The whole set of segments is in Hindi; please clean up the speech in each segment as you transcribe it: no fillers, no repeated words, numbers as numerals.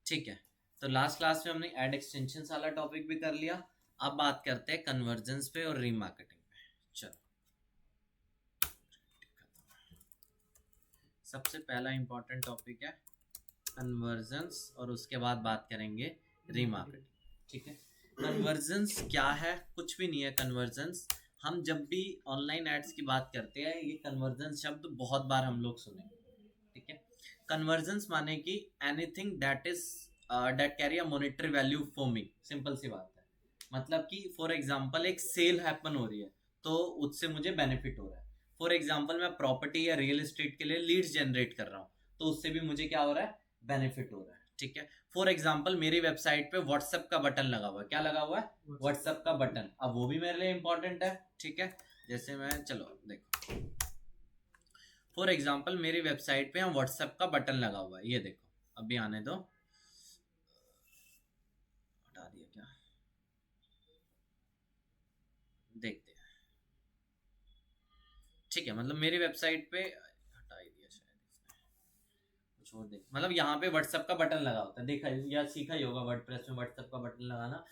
ठीक है, तो लास्ट क्लास में हमने एड एक्सटेंशन वाला टॉपिक भी कर लिया। अब बात करते हैं कन्वर्जेंस पे और रीमार्केटिंग पे। चलो, सबसे पहला इंपॉर्टेंट टॉपिक है कन्वर्जेंस और उसके बाद बात करेंगे रीमार्केटिंग। ठीक है, कन्वर्जेंस क्या है? कुछ भी नहीं है कन्वर्जेंस। हम जब भी ऑनलाइन एड्स की बात करते हैं, ये कन्वर्जेंस शब्द बहुत बार हम लोग सुनेंगे। ठीक है, कन्वर्जेंस माने कि anything that is that carry a monetary value for me. Simple सी बात है, मतलब कि फॉर एग्जांपल एक सेल हैपन हो रही है तो उससे मुझे बेनिफिट हो रहा है। फॉर एग्जांपल मैं प्रॉपर्टी या रियल एस्टेट के लिए लीड्स जनरेट कर रहा हूँ तो उससे भी मुझे क्या हो रहा है? बेनिफिट हो रहा है। ठीक है, फॉर एग्जाम्पल मेरी वेबसाइट पे व्हाट्सएप का बटन लगा हुआ है। क्या लगा हुआ है? व्हाट्सएप का बटन। अब वो भी मेरे लिए इंपॉर्टेंट है। ठीक है, जैसे मैं, चलो देखो, फॉर एग्जाम्पल मेरी वेबसाइट पे हम व्हाट्सएप का बटन लगा हुआ है, ये देखो। अभी आने दो, हटा दिया क्या? देखते हैं। ठीक है, मतलब मेरी वेबसाइट पे हटा ही दिया शायद इसने, कुछ और देख, मतलब यहाँ पे व्हाट्सएप का बटन लगा होता है, देखा या सीखा ही होगा वर्डप्रेस में व्हाट्सएप का बटन लगाना।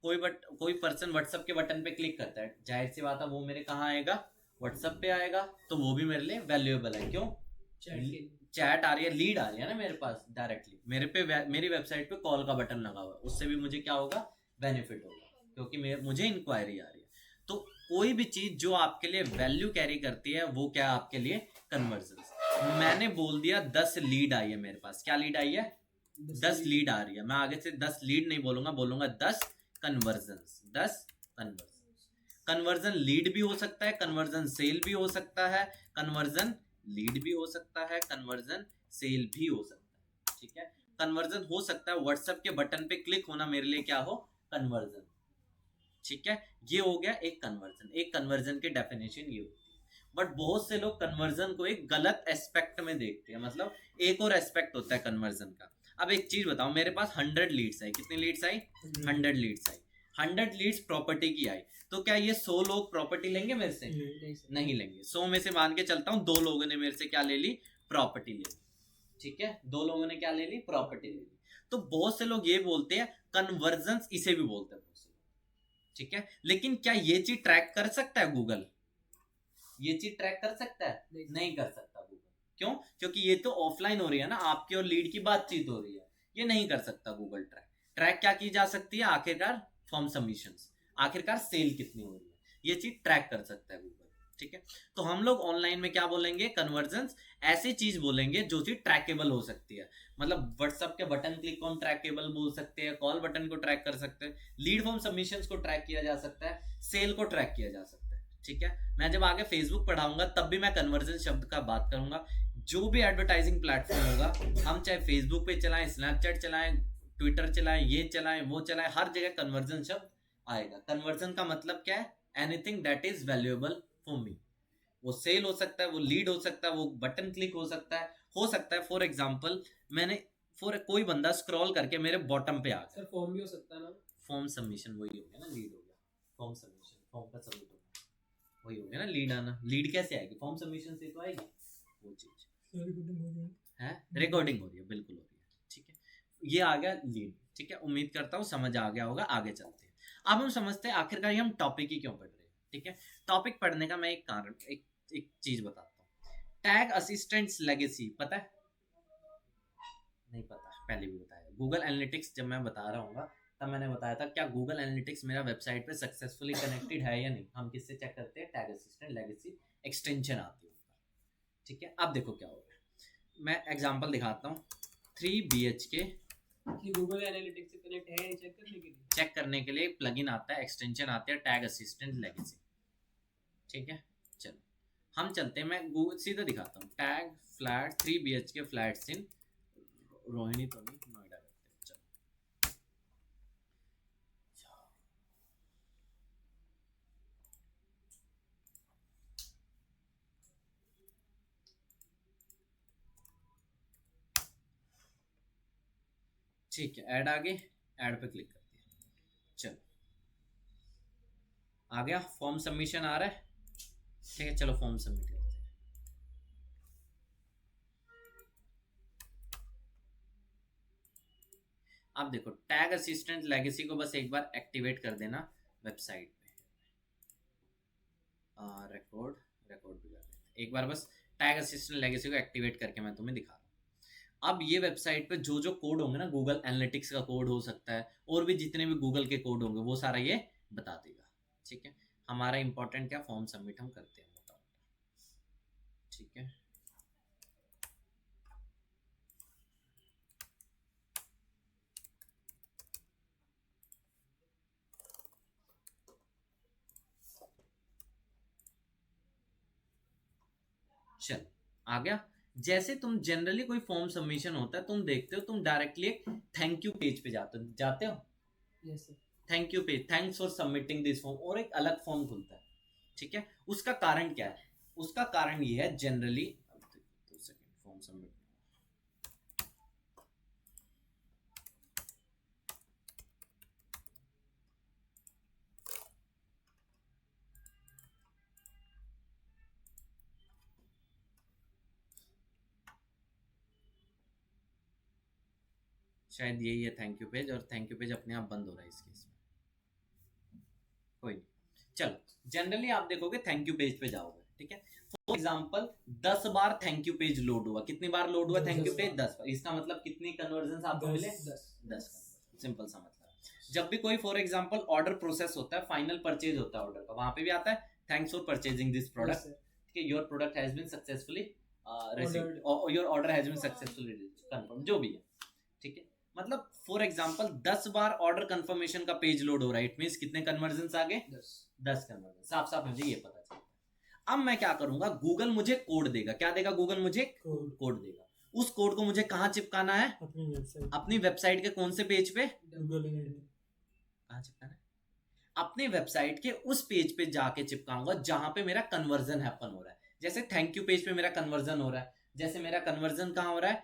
कोई पर्सन व्हाट्सएप के बटन पे क्लिक करता है, जाहिर सी बात है वो मेरे कहाँ आएगा? व्हाट्सएप पे आएगा। तो वो भी मेरे लिए वैल्यूएबल है। क्यों? चैट आ रही है, लीड आ रही है ना मेरे पास डायरेक्टली। मेरी वेबसाइट पे कॉल का बटन लगा हुआ है, उससे भी मुझे क्या होगा? बेनिफिट होगा, क्योंकि मुझे इंक्वायरी आ रही है। तो कोई भी चीज जो आपके लिए वैल्यू कैरी करती है वो क्या है आपके लिए? कन्वर्जन। मैंने बोल दिया 10 लीड आई है मेरे पास। क्या लीड आई है? 10 लीड आ रही है। मैं आगे से 10 लीड नहीं बोलूंगा, बोलूंगा 10 कन्वर्जन। 10 कन्वर्जन। कन्वर्जन लीड भी हो सकता है, कन्वर्जन सेल भी हो सकता है, कन्वर्जन लीड भी हो सकता है, कन्वर्जन सेल भी हो सकता है। ठीक है, कन्वर्जन हो सकता है व्हाट्सएप के बटन पे क्लिक होना मेरे लिए क्या हो? कन्वर्जन। ठीक है, ये हो गया एक कन्वर्जन। एक कन्वर्जन की डेफिनेशन ये होती है। बट बहुत से लोग कन्वर्जन को एक गलत एस्पेक्ट में देखते हैं। मतलब एक और एस्पेक्ट होता है कन्वर्जन का। अब एक चीज बताओ, मेरे पास 100 लीड्स आई। कितनी लीड्स आई? 100 लीड्स आई। 100 लीड्स प्रॉपर्टी की आई, तो क्या ये 100 लोग प्रॉपर्टी लेंगे मेरे से? नहीं लेंगे। 100 में से मान के चलता हूँ 2 लोगों ने मेरे से क्या ले ली? प्रॉपर्टी ले ली। ठीक है, 2 लोगों ने क्या ले ली? प्रॉपर्टी ले ली। तो बहुत से लोग ये बोलते हैं कन्वर्जन, इसे भी बोलते हैं बहुत से लोग। ठीक है, लेकिन क्या ये चीज ट्रैक कर सकता है गूगल? ये चीज ट्रैक कर सकता है? नहीं कर सकता गूगल। क्यों? क्योंकि ये तो ऑफलाइन हो रही है ना, आपकी और लीड की बातचीत हो रही है। ये नहीं कर सकता गूगल ट्रैक। ट्रैक क्या की जा सकती है? आखिरकार फॉर्म सबमिशंस, आखिरकार सेल कितनी हो रही है, ये चीज ट्रैक कर सकता है गूगल। ठीक है, तो हम लोग ऑनलाइन में क्या बोलेंगे? कन्वर्जेंस। ऐसी चीज बोलेंगे जो चीज ट्रैकेबल हो सकती है। मतलब व्हाट्सएप के बटन क्लिक को हम ट्रैकेबल बोल सकते हैं, कॉल बटन को ट्रैक कर सकते हैं, लीड फॉर्म सबमिशंस को ट्रैक किया जा सकता है, सेल को ट्रैक किया जा सकता है। ठीक है, मैं जब आगे फेसबुक पढ़ाऊंगा तब भी मैं कन्वर्जन शब्द का बात करूंगा। जो भी एडवर्टाइजिंग प्लेटफॉर्म होगा, हम चाहे फेसबुक पे चलाएं, स्नैपचैट चलाएं, ट्विटर चलाएं, ये चलाएं, वो चलाएं, हर जगह कन्वर्जन शब्द आएगा। कन्वर्जन का मतलब क्या है? Anything that is valuable for me. वो सेल हो सकता है, वो लीड हो सकता है, वो बटन क्लिक हो सकता है फॉर एग्जाम्पल मैंने फॉर कोई बंदा स्क्रॉल करके मेरे बॉटम पे आ गया। सर फॉर्म भी हो सकता है ना? फॉर्म सबमिशन वही हो गया ना, लीड हो गया। फॉर्म सबमिशन, फॉर्म का सबमिट हो गया, वही हो गया ना लीड आना। लीड कैसे आएगी? फॉर्म सबमिशन से तो आएगी वो चीज। है रिकॉर्डिंग हो रही है, बिल्कुल हो रही है। ठीक है, ये आ गया लीड। ठीक है, उम्मीद करता हूँ समझ आ गया होगा। आगे चलते हैं। अब हम समझते हैं आखिरकार हम टॉपिक ही क्यों पढ़ रहे हैं। ठीक है, टॉपिक पढ़ने का मैं एक कारण, एक चीज बताता हूँ। टैग असिस्टेंट्स लेगेसी पता है? नहीं पता, पहले भी बताया। गूगल एनालिटिक्स जब मैं बता रहा हूँ तब मैंने बताया था क्या गूगल एनालिटिक्स मेरा वेबसाइट पे सक्सेसफुली कनेक्टेड है या नहीं। हम किससे चेक करते हैं? टैग असिस्टेंट लेगेसी एक्सटेंशन आती है। ठीक है, अब देखो क्या हो रहा है। मैं एग्जांपल दिखाता हूँ। 3BHK कि गूगल एनालिटिक्स से कनेक्ट है चेक करने के लिए एक प्लगइन आता है, एक्सटेंशन आती है टैग असिस्टेंट लेगेसी। ठीक है, चलो हम चलते हैं। मैं सीधा दिखाता हूँ। टैग फ्लैट 3BHK फ्लैट्स इन रोहिणी तो नहीं, नोएडा करते हैं। चलो, ठीक है, ऐड आ गई। ऐड पे क्लिक करते हैं। चलो, आ गया। फॉर्म सबमिशन आ रहा है। ठीक है, चलो फॉर्म सबमिट करते हैं। अब देखो टैग असिस्टेंट लेगेसी को बस एक बार एक्टिवेट कर देना वेबसाइट पे। रिकॉर्ड भी कर देते हैं एक बार, बस टैग असिस्टेंट लेगेसी को एक्टिवेट करके मैं तुम्हें दिखा रहा हूँ। अब ये वेबसाइट पे जो जो कोड होंगे ना, गूगल एनालिटिक्स का कोड हो सकता है और भी जितने भी गूगल के कोड होंगे वो सारा ये बता देगा। ठीक है, हमारा इंपॉर्टेंट क्या, फॉर्म सबमिट हम करते हैं, बताओ। ठीक है, चल आ गया। जैसे तुम जनरली कोई फॉर्म सबमिशन होता है, तुम देखते हो, तुम डायरेक्टली एक थैंक यू पेज पे जाते हो। Yes sir. Thank you page, thanks for submitting this form, और एक अलग फॉर्म खुलता है। ठीक है, उसका कारण क्या है? उसका कारण ये है जनरली, 2 सेकंड, फॉर्म सबमिट, शायद यही है थैंक यू पेज, और थैंक यू पेज अपने आप बंद हो रहा है इस केस में, कोई नहीं। चलो जनरली आप देखोगे थैंक यू पेज पे जाओगे। ठीक है, for example 10 bar thank you page load हुआ। कितनी बार लोड हुआ थैंक यू पेज? 10 बार। इसका मतलब कितनी कन्वर्जन आपको मिले? 10। सिंपल सा मतलब। जब भी कोई फॉर एग्जांपल ऑर्डर प्रोसेस होता है, फाइनल परचेज होता है ऑर्डर का, वहां पे भी आता है thanks for purchasing this product. ठीक है, your product has been successfully received, और your order has been successfully confirm, जो भी है। ठीक है, मतलब फॉर एग्जांपल 10 बार ऑर्डर कंफर्मेशन का पेज लोड हो रहा है, इट मींस कितने कन्वर्जन आ गए? 10 कन्वर्जन। साफ साफ मुझे ये पता चलता है। अब मैं क्या करूंगा, गूगल मुझे कोड देगा। क्या देगा गूगल? मुझे कोड देगा। उस कोड को मुझे कहां चिपकाना है? अपनी वेबसाइट के कौन से पेज पे? कहां चिपकाना है? अपनी वेबसाइट के उस पेज पे जाके चिपकाऊंगा जहां पे मेरा कन्वर्जन हैपन हो रहा है। जैसे थैंक यू पेज पे मेरा कन्वर्जन हो रहा है, जैसे मेरा कन्वर्जन कहां हो रहा है?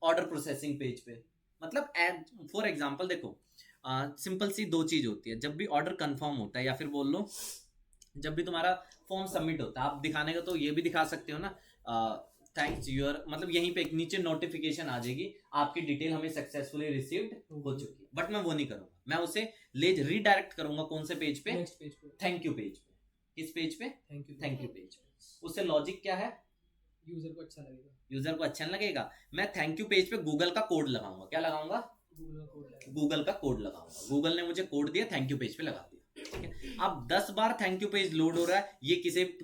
ऑर्डर प्रोसेसिंग पेज पे। मतलब फॉर एग्जांपल देखो, सिंपल सी 2 चीज होती है। जब भी ऑर्डर कंफर्म होता है, या फिर बोल लो जब भी तुम्हारा फॉर्म सबमिट होता है, आप दिखाने का तो ये भी दिखा सकते हो ना, थैंक्स यूर, मतलब यहीं पे एक नीचे नोटिफिकेशन आ जाएगी, आपकी डिटेल हमें सक्सेसफुली रिसीव्ड हो चुकी है। बट मैं वो नहीं करूंगा, मैं उसे रीडायरेक्ट करूंगा कौन से पेज पे? थैंक यू पेज पे। किस पेज पे? थैंक यू पेज पे। उससे लॉजिक क्या है? यूजर को अच्छा लगेगा। यूजर को अच्छा लगेगा। मैं थैंक यू पेज पे गूगल का कोड लगाऊंगा। क्या लगाऊंगा? गूगल का कोड लगाऊंगा। गूगल ने मुझे कोड दिया, थैंक यू पेज पे लगा दिया। ठीक है, अब 10 बार थैंक यू पेज लोड हो रहा है, ये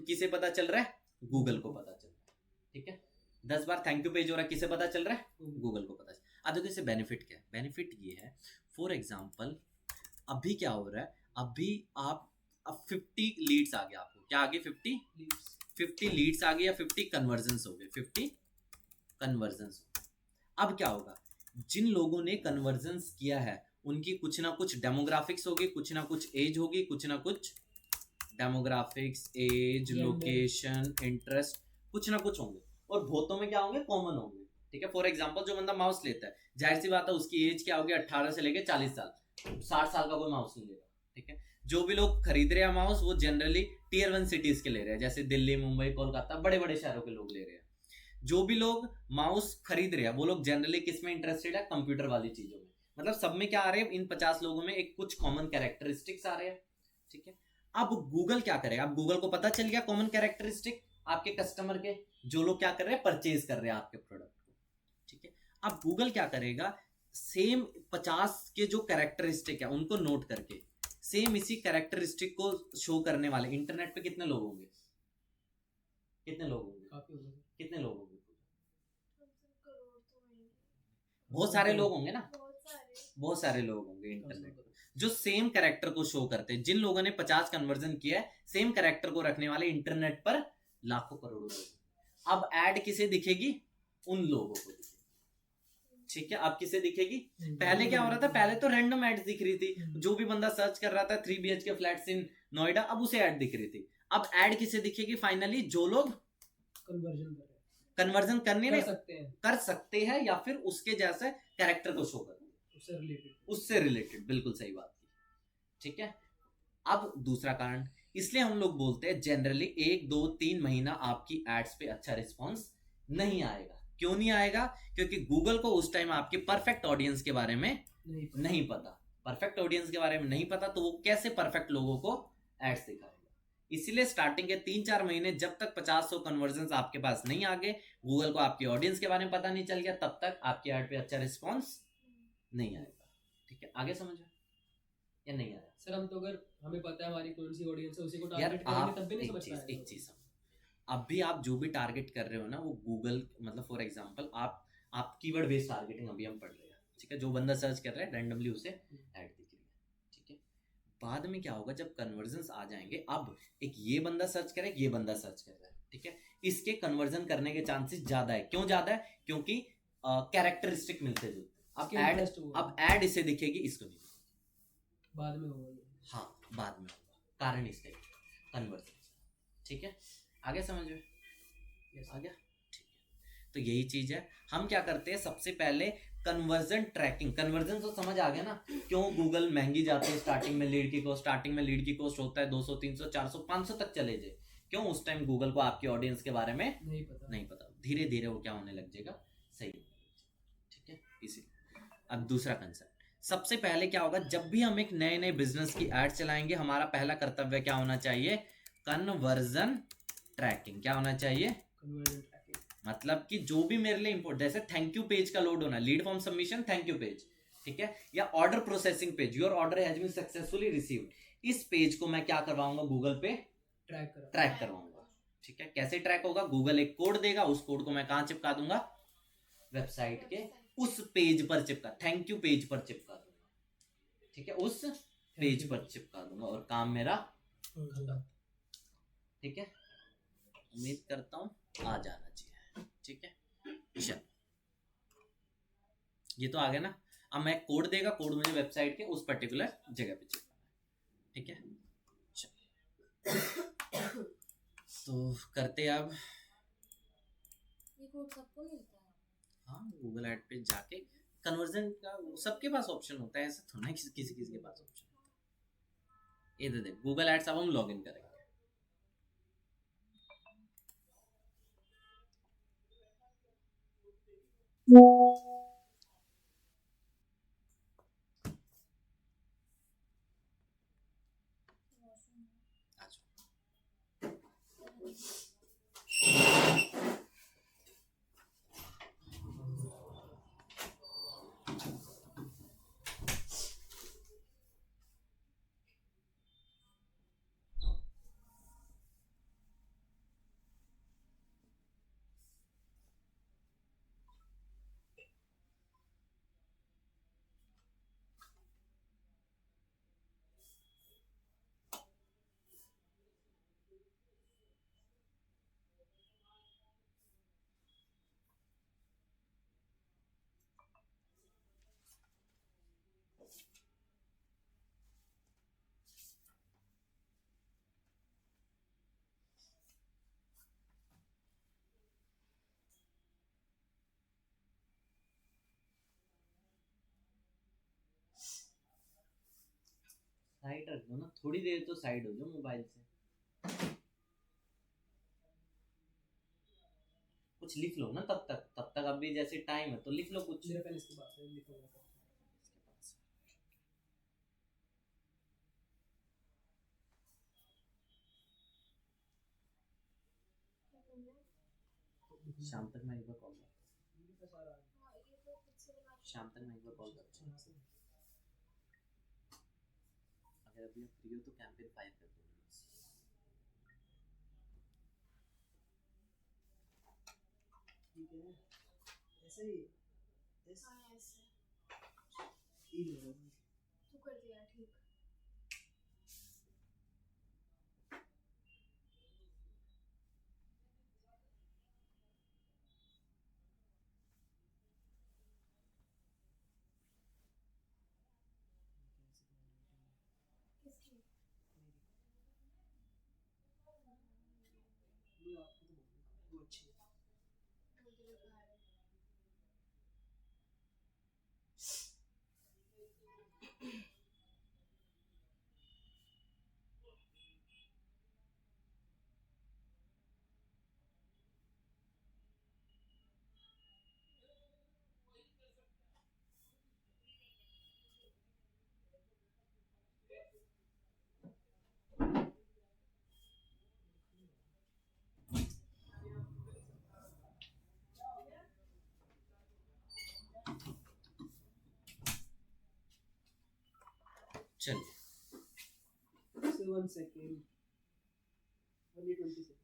किसे पता चल रहा है? गूगल को पता चल रहा है। ठीक है, 10 बार थैंक यू पेज हो रहा है, किसे पता चल रहा है? गूगल को पता चल रहा है। अब देखो इससे बेनिफिट क्या है? बेनिफिट ये है, फॉर एग्जांपल अभी क्या हो रहा है, अभी अब 50 लीड्स आ गया आपको। क्या आ गए? 50 लीड्स आ गए, या 50 कन्वर्जन्स हो गए। 50 कन्वर्जन्स। अब क्या होगा, जिन लोगों ने कन्वर्जन्स किया है उनकी कुछ ना कुछ डेमोग्राफिक्स होगी, कुछ ना कुछ एज होगी, कुछ ना कुछ डेमोग्राफिक्स, एज, लोकेशन, इंटरेस्ट, कुछ ना कुछ होंगे। और बहुतों में क्या होंगे? कॉमन होंगे। ठीक है, फॉर एग्जांपल जो बंदा माउस लेता है, जाहिर सी बात है उसकी एज क्या होगी? 18 से लेके 40 साल। 60 साल का कोई माउस नहीं लेगा। ठीक है, जो भी लोग खरीद रहे हैं माउस, वो जनरली टियर 1 सिटीज के ले रहे हैं, जैसे दिल्ली, मुंबई, कोलकाता, बड़े बड़े शहरों के लोग ले रहे हैं। जो भी लोग माउस खरीद रहे हैं वो लोग जनरली किस में इंटरेस्टेड है? कंप्यूटर वाली चीजों में। मतलब सब में क्या आ रहे हैं? इन 50 लोगों में एक कुछ कॉमन कैरेक्टरिस्टिक्स आ रहे हैं। ठीक है, अब गूगल क्या करेगा? अब गूगल को पता चल गया कॉमन कैरेक्टरिस्टिक आपके कस्टमर के, जो लोग क्या कर रहे हैं? परचेज कर रहे हैं आपके प्रोडक्ट को। ठीक है, अब गूगल क्या करेगा? सेम 50 के जो कैरेक्टरिस्टिक है उनको नोट करके सेम इसी कैरेक्टरिस्टिक को शो करने वाले इंटरनेट पे कितने लोग होंगे? कितने लोग होंगे? काफी होगा। कितने लोग होंगे? बहुत सारे लोग होंगे ना, बहुत सारे लोग होंगे इंटरनेट पर जो सेम कैरेक्टर को शो करते हैं। जिन लोगों ने 50 कन्वर्जन किया है, सेम कैरेक्टर को रखने वाले इंटरनेट पर लाखों करोड़ों लोग। अब ऐड किसे दिखेगी? उन लोगों को दिखेगी। ठीक है, अब किसे दिखेगी? पहले क्या हो रहा था? पहले तो रैंडम एड्स दिख रही थी, जो भी बंदा सर्च कर रहा था 3 BHK फ्लैट्स इन नोएडा, अब उसे ऐड दिख रही थी। अब ऐड किसे दिखेगी फाइनली? जो लोग कन्वर्जन करने कर सकते हैं या फिर उसके जैसे कैरेक्टर को शो करते हैं, उससे रिलेटेड। बिल्कुल सही बात की। ठीक है, अब दूसरा कारण, इसलिए हम लोग बोलते हैं जनरली 1, 2, 3 महीना आपकी एड्स पे अच्छा रिस्पॉन्स नहीं आएगा। क्यों नहीं आएगा? क्योंकि गूगल को उस टाइम आपके परफेक्ट ऑडियंस के बारे में नहीं पता, परफेक्ट ऑडियंस के बारे में नहीं पता, तो वो कैसे परफेक्ट लोगों को एड्स दिखाएगा। इसीलिए स्टार्टिंग के 3-4 महीने जब तक 50-100 कन्वर्जन आपके पास नहीं आ गए, गूगल को आपकी ऑडियंस के बारे में पता नहीं चल गया, तब तक आपकी एड पे अच्छा रिस्पॉन्स नहीं आएगा। ठीक है, आगे समझ या नहीं आया? सर हम तो अगर हमें पता है हमारी कौन सी ऑडियंस है, उसी को यार टारगेट करेंगे आप तब भी नहीं एक समझ चीज पाएंगे। अब भी आप जो भी टारगेट कर रहे हो ना, वो गूगल मतलब फॉर एग्जांपल आप कीवर्ड बेस्ड टारगेटिंग अभी हम पढ़ रहे हैं, ठीक है, जो बंदा सर्च कर रहा है रैंडमली उसे ऐड दिख रही है, ठीक है। बाद में क्या होगा, जब कन्वर्जन्स आ जाएंगे, अब एक ये बंदा सर्च करे, ये बंदा सर्च कर रहा है, ठीक है, इसके कन्वर्जन करने के चांसेस ज्यादा है। क्यों ज्यादा है? क्योंकि कैरेक्टरिस्टिक मिलते जुलते। अब ऐड इसे दिखेगी, इसको नहीं दिखेगी, बाद में होगा। हाँ बाद में होगा, कारण इसका कन्वर्जन। ठीक है, आगे समझ में आ गया? ठीक है, तो यही चीज है। हम क्या करते हैं, सबसे पहले कन्वर्जन ट्रैकिंग, कन्वर्जन तो समझ आ गया ना, क्यों गूगल महंगी जाती है स्टार्टिंग में लीड की कॉस्ट, स्टार्टिंग में लीड की कॉस्ट होता है 200 300 400 500 तक चले जाए। क्यों? उस टाइम गूगल को आपकी ऑडियंस के बारे में नहीं पता। धीरे धीरे वो क्या होने लग जाएगा, सही होने लग जाएगा। ठीक है, इसीलिए अब दूसरा कंसेप्ट, सबसे पहले क्या होगा, जब भी हम एक नए नए बिजनेस की एड चलाएंगे, हमारा पहला कर्तव्य क्या होना चाहिए, कन्वर्जन ट्रैकिंग। क्या होना चाहिए? मतलब कि जो भी मेरे लिए इंपोर्ट, जैसे थैंक यू पेज का लोड होना, lead form submission thank you page, ठीक है, या order processing page, your order has been successfully received, इस पेज को मैं क्या करवाऊंगा, गूगल पे ट्रैक करवाऊंगा। ठीक है, कैसे ट्रैक होगा, गूगल एक कोड देगा, उस कोड को मैं कहां चिपका दूंगा, वेबसाइट के उस पेज पर चिपका, थैंक यू पेज पर चिपका दूंगा। ठीक है, उस पेज पर चिपका दूंगा और काम मेरा ठीक है, उम्मीद करता हूं आ जाना चाहिए। ठीक है, चल ये तो आ गया ना। अब मैं कोड देगा, कोड मुझे वेबसाइट के उस पर्टिकुलर जगह पे चिपकाना है। ठीक है, तो करते अब, ये कोड सबको मिलता है? हाँ गूगल एड पे जाके कन्वर्जन का सबके पास ऑप्शन होता है, ऐसा थोड़ा किसी किसी के पास ऑप्शन होता है। ये दे दे गूगल एड्स, अब हम लॉग इन करेंगे। साइड रख दो ना, थोड़ी देर तो साइड हो जाओ मोबाइल से, कुछ लिख लो ना तब तक अभी जैसे टाइम है तो लिख लो कुछ। मेरा पहले इसके बाद लिखूंगा। शाम तक मैं एक बार कॉल करता हाँ, ये तो खुद से बना हूँ, शाम तक मैं एक बार कॉल करता हूँ। अगर अभी आप फ्री हो तो कैंपेन फाइल कर दो। ठीक है, ऐसे ही हाँ ऐसे ठीक है। तू कर दिया ठीक। किसकी? ये आपको तो बहुत वो अच्छी है। मुझे लगा है। चलिए So 1 second. Only 20 seconds.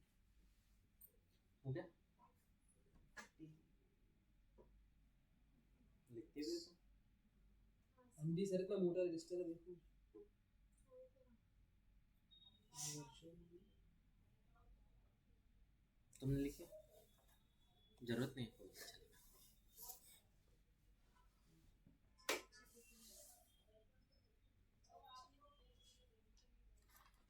हो गया, लिखते भी हो तुम? अंडी सर का मोटा रजिस्टर देखो। तुमने लिखे? जरूरत नहीं कोई, चलेगा।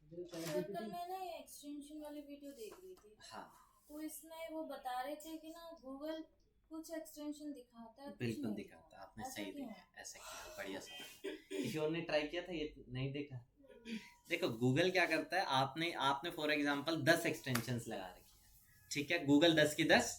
सर कल मैं ना ये एक्सटेंशन वाली वीडियो देख रही थी, हाँ तो इसमें वो बता रहे थे कि ना गूगल कुछ एक्सटेंशन दिखाता है, कुछ बिल्कुल नहीं दिखाता, आपने ऐसा सही क्यों? देखा, ऐसा किया, बढ़िया सवाल। किसी और ने ट्राई किया था ये, नहीं देखा? देखो गूगल क्या करता है, आपने आपने फॉर एग्जांपल 10 एक्सटेंशंस लगा रखी है, ठीक है, गूगल 10 की 10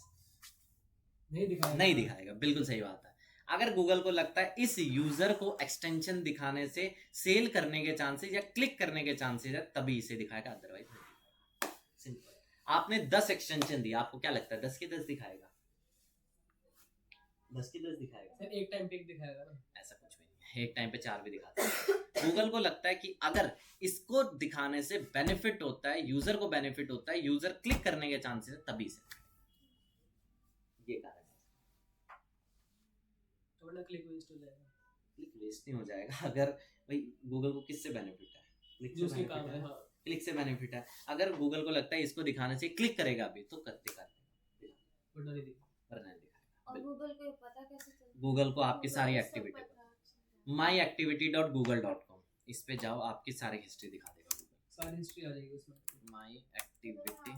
नहीं दिखाएगा। नहीं दिखाएगा, बिल्कुल सही बात है। अगर गूगल को लगता है इस यूजर को एक्सटेंशन दिखाने से सेल करने के चांसेस या क्लिक करने के चांसेस है, तभी इसे दिखाएगा, अदरवाइज नहीं दिखाएगा। सिंपल। आपने 10 एक्सटेंशन दी, आपको क्या लगता है 10 की 10 दिखाएगा? 10 की 10 दिखाएगा? सर एक टाइम पे एक दिखाएगा ना। ऐसा कुछ भी नहीं है, एक टाइम पे 4 भी दिखाता है। गूगल को लगता है कि अगर इसको दिखाने से बेनिफिट होता है, यूजर को बेनिफिट होता है, यूजर क्लिक करने के चांसेस है, तभी से ये कारण है। तो वरना क्लिक वेस्ट हो जाएगा। क्लिक वेस्ट नहीं हो जाएगा, अगर भाई गूगल को किससे बेनिफिट है? क्लिक जो से उसके benefit काम है। है। हाँ। क्लिक से बेनिफिट है। अगर गूगल को लगता है इसको दिखाने से क्लिक करेगा अभी, तो कर दिखा देगा, वरना नहीं दिखाएगा। वरना नहीं दिखाएगा। और गूगल को ये पता कैसे चलता है? गूगल को आपकी सारी गूगल सब एक्टिविटी, पता है। myactivity.google.com, इस पे जाओ, आपकी सारी हिस्ट्री दिखा देगा गूगल। सारी हिस्ट्री आ जाएगी उसमें। माई एक्टिविटी,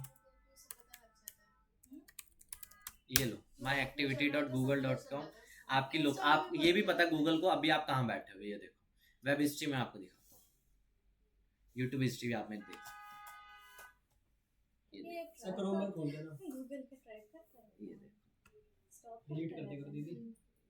ये लो myactivity.google.com, आपकी लोग, आप ये भी पता गूगल को अभी आप कहाँ बैठे हो, ये देखो वेब हिस्ट्री में आपको दिखाता हूँ, यूट्यूब हिस्ट्री भी आप में देख सकते हो। ये ये सर क्रोम में खोल देना। गूगल पे ट्राई करता है। देखो, ये देखो, स्टॉप डिलीट कर देगा दीदी।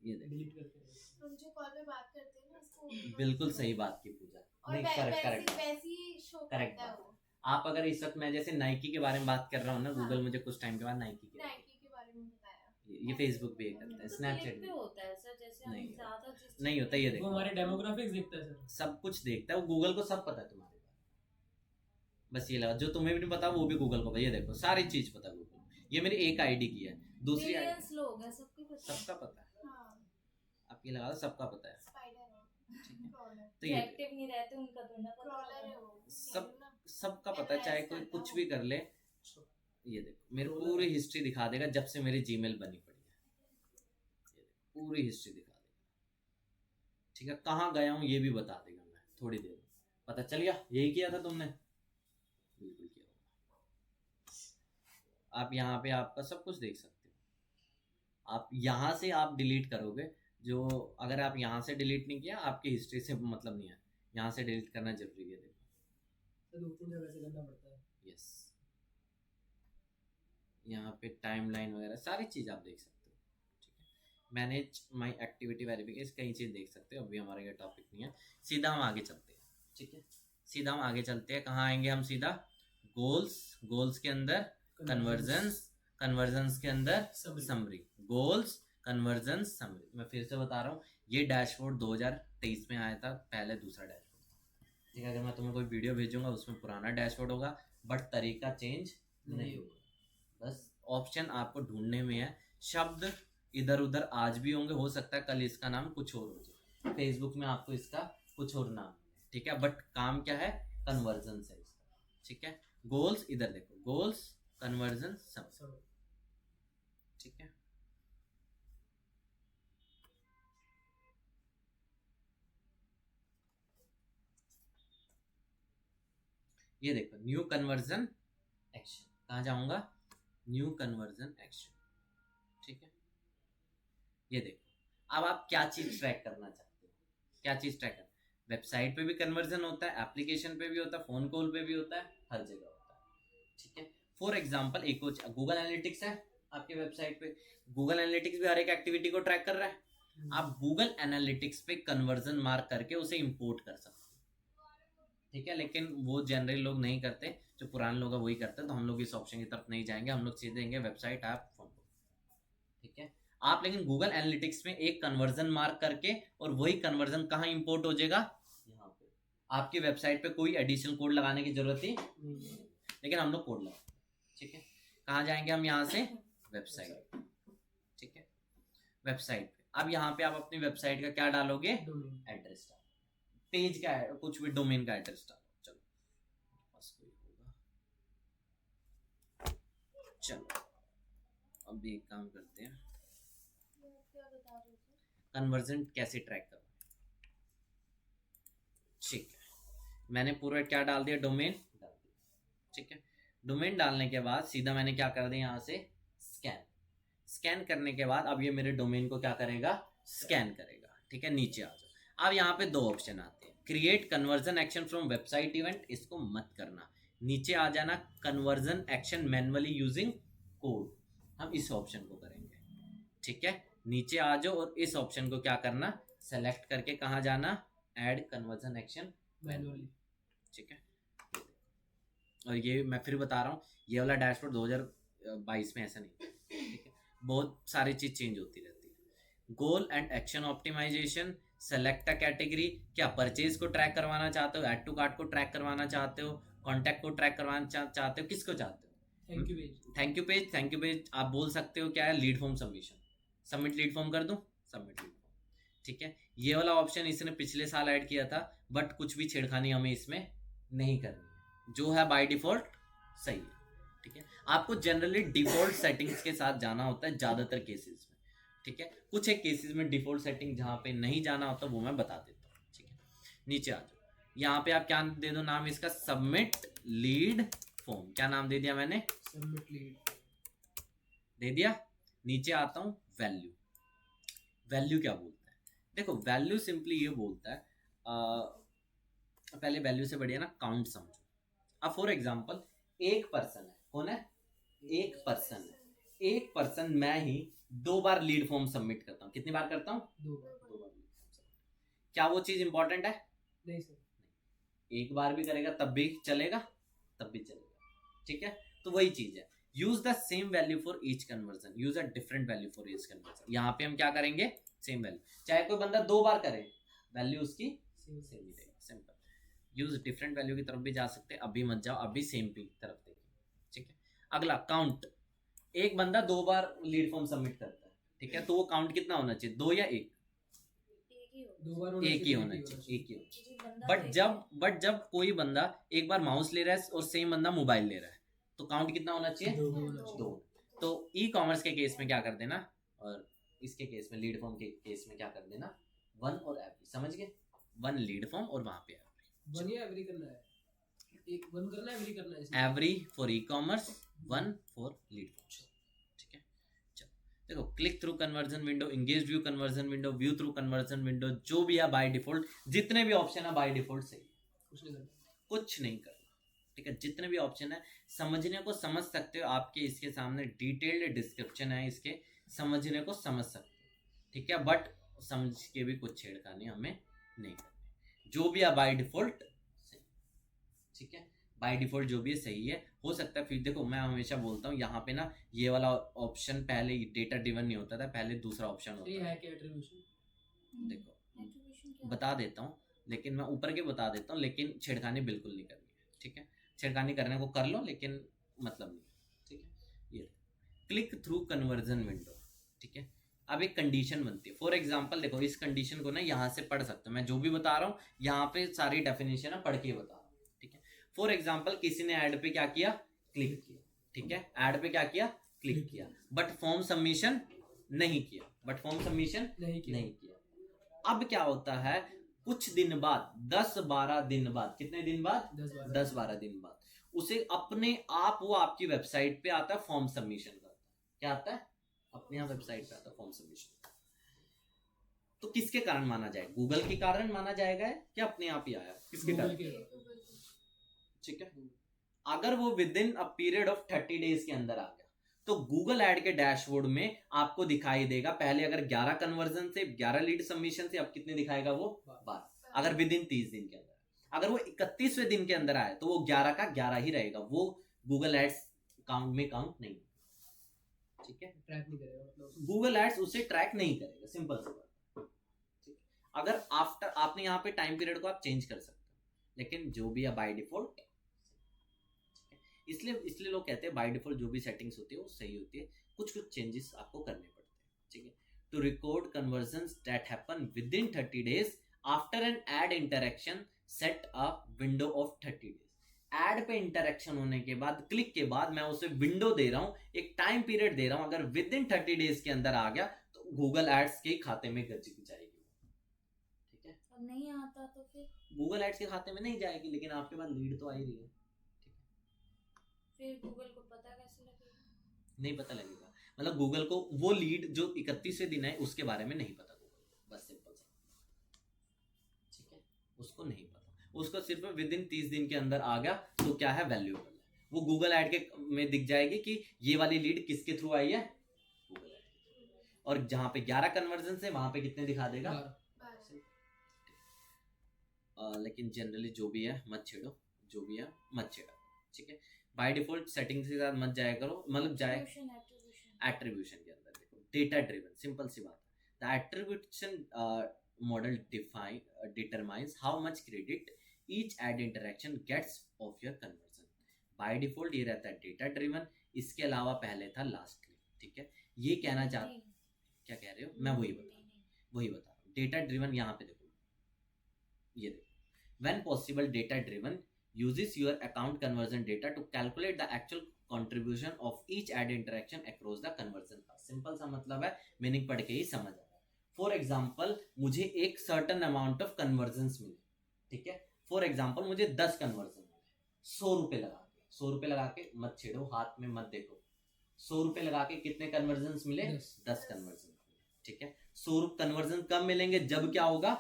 ये देखो, डिलीट करके देगा। हम जो कॉल पे बात करते हैं ना उसको बिल्कुल सही बात की पूजा। और नहीं, करेक्ट करेक्ट वैसी शो करेक्ट करता है बात। वो। आप अगर इस वक्त मैं जैसे नाइकी के बारे में बात कर रहा हूँ ना, गूगल मुझे कुछ टाइम के बाद नाइकी के नाइकी के बारे में बताया। ये फेसबुक पे ये करता है, तो स्नैपचैट पे भी होता है सर, जैसे हम नहीं ज्यादा जिस नहीं होता, ये वो देखो हमारे डेमोग्राफिक्स दिखता है सर। सब कुछ देखता है वो, गूगल को सब पता है तुम्हारे बारे में। बस ये लगा, जो तुम्हें भी नहीं पता वो भी गूगल को, ये देखो सारी चीज पता है गूगल को। ये मेरी एक आईडी की है, दूसरी आईडी मिलियंस लोग हैं, सबको पता है। सबका पता है, हाँ, आप ये लगा दो, सबका पता है, स्पाइडर है, ठीक है। क्रॉलर, तो ये एक्टिव नहीं रहते उनका तो ना क्रॉलर है वो। सब सबका पता है, चाहे कोई कुछ भी कर ले। ये देखो मेरी पूरी हिस्ट्री दिखा देगा, जब से मेरी जीमेल बनी पड़ी है, ये देखो पूरी हिस्ट्री दिखा देगा, ठीक है। कहाँ गया हूँ ये भी बता देगा, मैं थोड़ी देर में पता चल गया, यही किया था तुमने, बिल्कुल किया होगा। आप यहाँ पे आपका सब कुछ देख सकते हो। आप यहाँ से आप डिलीट करोगे, जो अगर आप यहाँ से डिलीट नहीं किया, आपकी हिस्ट्री से मतलब नहीं है, यहाँ से डिलीट करना जरूरी है। देखो तो 2-3 जगह से करना पड़ता है। यस, यहाँ पे टाइमलाइन वगैरह सारी चीज़ आप देख सकते हो, ठीक है। मैनेज माई एक्टिविटी वेरिफिकेशन, कई चीज़ देख सकते हो। अभी हमारा ये टॉपिक नहीं है, सीधा हम आगे चलते हैं, ठीक है। सीधा हम आगे चलते हैं, कहाँ आएंगे हम सीधा? गोल्स, गोल्स के अंदर कन्वर्जन्स, कन्वर्जन्स के अंदर समरी, गोल्स कन्वर्जन्स समरी। मैं फिर से बता रहा हूँ, ये डैशबोर्ड 2023 में आया था, पहले दूसरा डैशबोर्ड, ठीक है। अगर मैं तुम्हें कोई वीडियो भेजूंगा उसमें पुराना डैशबोर्ड होगा, बट तरीका चेंज नहीं होगा, बस ऑप्शन आपको ढूंढने में है। शब्द इधर उधर आज भी होंगे, हो सकता है कल इसका नाम कुछ और हो जाए, फेसबुक में आपको इसका कुछ और नाम है, ठीक है, बट काम क्या है? कन्वर्जन है इसका, ठीक है। गोल्स इधर देखो, गोल्स कन्वर्जन सब, ठीक है। ये देखो न्यू कन्वर्जन एक्शन, कहाँ जाऊंगा? न्यू कन्वर्जन एक्शन, ठीक है। ये देखो अब आप क्या चीज ट्रैक करना चाहते हो, क्या चीज ट्रैक करना? वेबसाइट पे भी कन्वर्जन होता है, एप्लीकेशन पे भी होता है, फोन कॉल पे भी होता है, हर जगह होता है, ठीक है। फॉर एग्जाम्पल एक गूगल एनालिटिक्स है आपकी वेबसाइट पे, गूगल एनालिटिक्स भी हर एक एक्टिविटी को ट्रैक कर रहा है। आप गूगल एनालिटिक्स पे कन्वर्जन मार्क करके उसे इंपोर्ट कर सकते हो, ठीक है। लेकिन वो जनरली लोग नहीं करते, जो पुराने लोग हैं वही करते हैं, तो हम लोग इस ऑप्शन की तरफ नहीं जाएंगे, हम लोग सीधे देंगे वेबसाइट ऐप फोन को, ठीक है। आप लेकिन गूगल एनालिटिक्स में एक कन्वर्जन मार्क करके, और वही कन्वर्जन कहाँ इंपोर्ट हो जाएगा? यहाँ पे आपकी वेबसाइट पे कोई एडिशनल कोड लगाने की जरूरत ही, नहीं। लेकिन हम लोग कोड लगाते हैं, ठीक है। कहाँ जाएंगे हम, यहाँ से वेबसाइट, ठीक है, वेबसाइट पे। अब यहाँ पे आप अपनी वेबसाइट का क्या डालोगे, डोमेन। एड्रेस डालो, पेज का कुछ भी डोमेन का एड्रेस डालो। चलो बस कोई होगा, चलो अब एक काम करते हैं, क्या बता रहे थे? कन्वर्जन कैसे ट्रैक करो, ठीक है। मैंने पूरा क्या डाल दिया, डोमेन डाल दिया, ठीक है। डोमेन डालने के बाद सीधा मैंने क्या कर दिया, यहाँ से स्कैन। स्कैन करने के बाद अब ये मेरे डोमेन को क्या करेगा, स्कैन करेगा, ठीक है। नीचे आ जाओ। अब यहाँ पे दो ऑप्शन आते हैं, create conversion action from website event, इसको मत करना। नीचे आ जाना, conversion action manually using code, हम इस ऑप्शन को करेंगे, ठीक है। नीचे आ जाओ और इस ऑप्शन को क्या करना, सेलेक्ट करके कहाँ जाना, ऐड कन्वर्जन एक्शन मैनुअली। ठीक है। और ये मैं फिर बता रहा हूँ, ये वाला डैशबोर्ड 2022 में ऐसा नहीं, ठीक है। बहुत सारी चीज चेंज होती रहती है। Goal and action optimization, select a category, क्या परचेज को ट्रैक करवाना चाहते हो, ऐड टू कार्ट को ट्रैक करवाना चाहते हो, कॉन्टैक्ट को ट्रैक करवाना चाहते हो, किसको चाहते हो, thank you page. Thank you page. Thank you page आप बोल सकते हो क्या है, lead form submission, submit lead form कर दूं, सबमिट लीड फॉर्म, ठीक है। ये वाला ऑप्शन इसने पिछले साल ऐड किया था, बट कुछ भी छेड़खानी हमें इसमें नहीं करनी है, जो है बाय डिफॉल्ट सही है, ठीक है। आपको जनरली डिफॉल्ट सेटिंग्स के साथ जाना होता है ज्यादातर केसेस में, ठीक है। कुछ एक केसेस में डिफॉल्ट सेटिंग जहाँ पे नहीं जाना होता वो मैं बता देता हूँ, ठीक है। नीचे आ जाओ, यहाँ पे आप क्या दे दो नाम इसका, सबमिट लीड फॉर्म। क्या नाम दे दिया मैंने, सबमिट लीड दे दिया। नीचे आता हूँ, वैल्यू। वैल्यू क्या बोलता है, देखो वैल्यू सिंपली ये बोलता है, पहले वैल्यू से बढ़िया ना काउंट समझो। अब फॉर एग्जांपल एक पर्सन है, कौन है, एक पर्सन है, एक पर्सन मैं ही 2 बार लीड फॉर्म सबमिट करता हूँ। कितनी बार करता हूँ, 2 बार। 2 बार lead form submit। क्या वो चीज इंपॉर्टेंट है, नहीं सर। एक बार भी करेगा तब भी चलेगा, तब भी चलेगा, ठीक है। तो वही चीज है, use the same value for each conversion, use a different value for each conversion. यहाँ पे हम क्या करेंगे, सेम वैल्यू, चाहे कोई बंदा 2 बार करे वैल्यू उसकी सेम ही रहेगी, सिंपल। यूज डिफरेंट वैल्यू की तरफ भी जा सकते हैं, अभी मत जाओ, अभी सेम की तरफ देखिए, ठीक है। अगला काउंट, एक बंदा 2 बार लीड फॉर्म सबमिट करता है, ठीक है, तो वो काउंट कितना होना चाहिए, 2 या 1, एक ही हो। 2 बार एक ही होना चाहिए, एक ही होना चाहिए। जी, बंदा बट जब कोई बंदा एक बार माउस ले रहा है और सेम बंदा मोबाइल ले रहा है, तो काउंट कितना होना चाहिए, 2 होना चाहिए। 2। तो ई कॉमर्स के केस में क्या कर देना, और इसके केस में लीड फॉर्म के केस में क्या कर देना, 1 और एवरी, समझ गए, 1 लीड फॉर्म और वहां पे एवरी। 1 या एवरी करना है, एक 1 करना है, एवरी करना है इसमें। Every for e commerce, 1 for lead form, ठीक है। चलो देखो, click through conversion window, engage view conversion window, view through conversion window, जो भी है बाय डिफॉल्ट, जितने भी ऑप्शन है बाय डिफॉल्ट सही है, कुछ नहीं करना। कुछ नहीं करना, ठीक है। जितने भी ऑप्शन है समझने को समझ सकते हो, आपके इसके सामने डिटेल्ड डिस्क्रिप्शन है, इसके समझने को समझ सकते हो, ठीक है। बट समझ के भी कुछ छेड़खानी हमें नहीं करनी, जो भी है बाय डिफॉल्ट सही, ठीक है। बाय डिफॉल्ट जो भी है सही है। हो सकता है फिर देखो, मैं हमेशा बोलता हूँ यहाँ पे ना, ये वाला ऑप्शन पहले डेटा ड्रिवन नहीं होता था, पहले दूसरा ऑप्शन ये होता है था। क्या एट्रीब्यूशन? देखो Attribution क्या बता देता हूँ, लेकिन मैं ऊपर के बता देता हूँ, लेकिन छेड़खानी बिल्कुल नहीं करनी है, ठीक है। छेड़खानी करने को कर लो, लेकिन मतलब नहीं, ठीक है। ये क्लिक थ्रू कन्वर्जन विंडो, ठीक है। अब एक कंडीशन बनती है, फॉर एग्जांपल देखो, इस कंडीशन को ना यहाँ से पढ़ सकते हो, मैं जो भी बता रहा हूँ यहाँ पे सारी डेफिनेशन है, पढ़ के बता रहा हूँ, ठीक है। फॉर एग्जांपल किसी ने ऐड पे क्या किया, क्लिक किया, ठीक है, ऐड पे क्या किया, क्लिक किया, बट फॉर्म सबमिशन नहीं किया, बट फॉर्म सबमिशन नहीं किया। नहीं किया। अब क्या होता है, कुछ दिन बाद, 10-12 दिन बाद, कितने दिन बाद, 10-12 दिन बाद, उसे अपने आप वो आपकी वेबसाइट पे आता है, फॉर्म सबमिशन करता है। क्या आता है, अपने यहाँ वेबसाइट पे आता है फॉर्म सबमिशन। तो किसके कारण माना जाए, गूगल के कारण माना जाएगा या अपने आप ही आया, किसके गूगल कारण, के। ठीक है। अगर वो with in a period of 30 days के अंदर आ गया, तो गूगल ऐड के डैशबोर्ड में आपको दिखाई देगा, पहले अगर 11 कन्वर्जन से, 11 लीड सबमिशन से, अब कितने दिखाएगा वो, 12। अगर विद इन 30 दिन के अंदर, अगर वो 31वें दिन के अंदर आए तो वो 11 का 11 ही रहेगा, वो गूगल एड्स काउंट में काउंट नहीं, ठीक है। ट्रैक नहीं करेगा, मतलब गूगल एड्स उसे ट्रैक नहीं करेगा, सिंपल सी बात, ठीक है। अगर आफ्टर, आपने यहाँ पे टाइम पीरियड को आप चेंज कर सकते हो, लेकिन जो भी है बाय डिफॉल्ट, इसलिए लोग कहते हैं बाय डिफॉल्ट जो भी सेटिंग्स होती है वो सही होती है, कुछ चेंजेस आपको करने पड़ते हैं, ठीक है। To record conversions that happen within 30 days after an ad interaction set a window of 30 days। Ad पे इंटरेक्शन होने के बाद, क्लिक के बाद मैं उसे विंडो दे रहा हूं, एक टाइम पीरियड दे रहा हूं, अगर विद इन 30 days के अंदर आ गया तो गूगल एड्स के खाते में जाएगी, ठीक है। और नहीं आता तो फिर गूगल एड्स के खाते में नहीं जाएगी, लेकिन आपके पास लीड तो आ ही रही है, फिर गूगल को पता कैसे लगेगा? नहीं पता लगेगा, मतलब गूगल को वो लीड जो 31वें दिन है उसके बारे में नहीं पता गूगल को, बस सिंपल सा, ठीक है। उसको नहीं पता, उसको सिर्फ विद इन 30 दिन के अंदर आ गया तो क्या है, वैल्यूएबल है, वो गूगल ऐड के में दिख जाएगी कि ये वाली लीड किसके थ्रू आई है, गूगल ऐड। और जहां पे 11 कन्वर्जन है वहां पे कितने दिखा देगा, लेकिन जनरली जो भी है मत छेड़ो, जो भी है मत छेड़ो, ठीक है। बाय डिफॉल्ट सेटिंग्स के साथ मत जाया करो, मतलब जाए एट्रीब्यूशन के अंदर देखो, डेटा ड्रिवन, सिंपल सी बात है। The attribution model determines how much credit each ad interaction gets of your conversion. By default ये रहता है डेटा ड्रिवन, इसके अलावा पहले था लास्ट क्लिक, ठीक है। ये कहना चाहते, क्या कह रहे हो, मैं वही बता रहा हूँ, डेटा ड्रिवन यहाँ पे देखो, ये देखो, when possible data driven uses your account conversion data to calculate the actual contribution of each ad interaction across the conversion path। Simple सा मतलब है, मीनिंग पढ़ के ही समझ आ रहा है। फॉर एग्जाम्पल मुझे एक सर्टन अमाउंट ऑफ कन्वर्जन मिले, ठीक है। फॉर एग्जाम्पल मुझे 10 कन्वर्जन मिले, 100 रुपए लगा के मत छेड़ो, हाथ में मत देखो, 100 रुपए लगा के कितने कन्वर्जन मिले, 10 कन्वर्जन, ठीक है। 100 कन्वर्जन कब मिलेंगे, जब क्या होगा,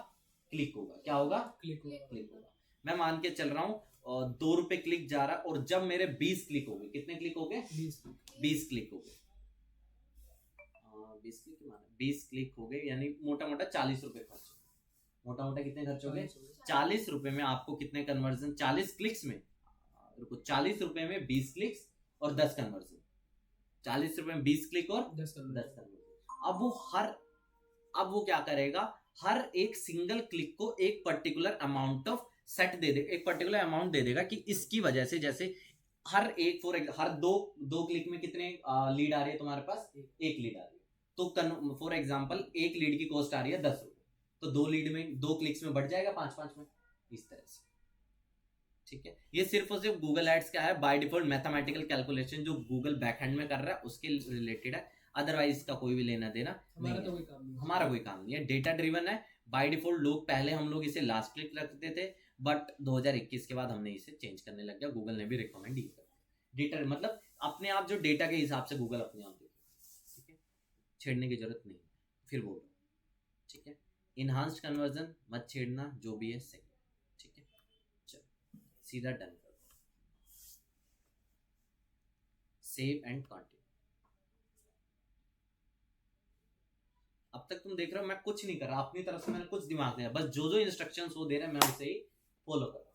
क्लिक होगा, क्या होगा, क्लिक होगा। मैं मान के चल रहा हूँ 2 रुपए क्लिक जा रहा, और जब मेरे 20 क्लिक हो गए, कितने क्लिक हो गए, 20 क्लिक हो गए, 20 क्लिक हो गए, यानी मोटा मोटा 40 रुपए खर्च हो गए। मोटा मोटा कितने खर्च हो गए, 40 रुपए में आपको कितने कन्वर्जन, 40 क्लिक्स में, रुको, 40 रुपए में 20 क्लिक्स और 10 कन्वर्जन, 40 रुपए में 20 क्लिक और 10 कन्वर्जन। अब वो क्या करेगा, हर एक सिंगल क्लिक को एक पर्टिकुलर अमाउंट ऑफ सेट दे देगा, एक पर्टिकुलर अमाउंट दे देगा कि इसकी वजह से, जैसे हर एक हर दो क्लिक में कितने लीड आ रही है तुम्हारे पास, एक लीड आ रही है, तो फॉर एग्जांपल एक लीड की कॉस्ट आ रही है 10 रुपए, तो 2 लीड में 2 क्लिक्स में बढ़ जाएगा 5-5 में, इस तरह से, ठीक है। ये सिर्फ और सिर्फ गूगल एड्स का है, बाय डिफॉल्ट मैथमेटिकल कैलकुलेशन जो गूगल बैकएंड में कर रहा है उसके रिलेटेड है, अदरवाइज इसका कोई भी लेना देना हमारा नहीं तो है। कोई काम नहीं, हमारा कोई काम नहीं है, डेटा ड्रिवन है बाय डिफॉल्ट। पहले हम लोग इसे लास्ट क्लिक रखते थे, बट 2021 के बाद हमने इसे चेंज करने लग गया, गूगल ने भी रिकमेंड ही कर दिया। डेटा मतलब अपने आप, जो डेटा के हिसाब से गूगल अपने आप देता है, ठीक है, छेड़ने की जरूरत नहीं है, फिर बोल रहा हूँ, ठीक है। इनहांस्ड कन्वर्जन मत छेड़ना, जो भी है सही, ठीक है। चलो सीधा डन कर दो, सेव एंड कंटिन्यू। अब तक तुम देख रहे हो मैं कुछ नहीं कर रहा, अपनी तरफ से मैंने कुछ दिमाग नहीं, बस जो इंस्ट्रक्शंस वो दे रहे हैं मैं उसे ही फॉलो कर रहा हूँ।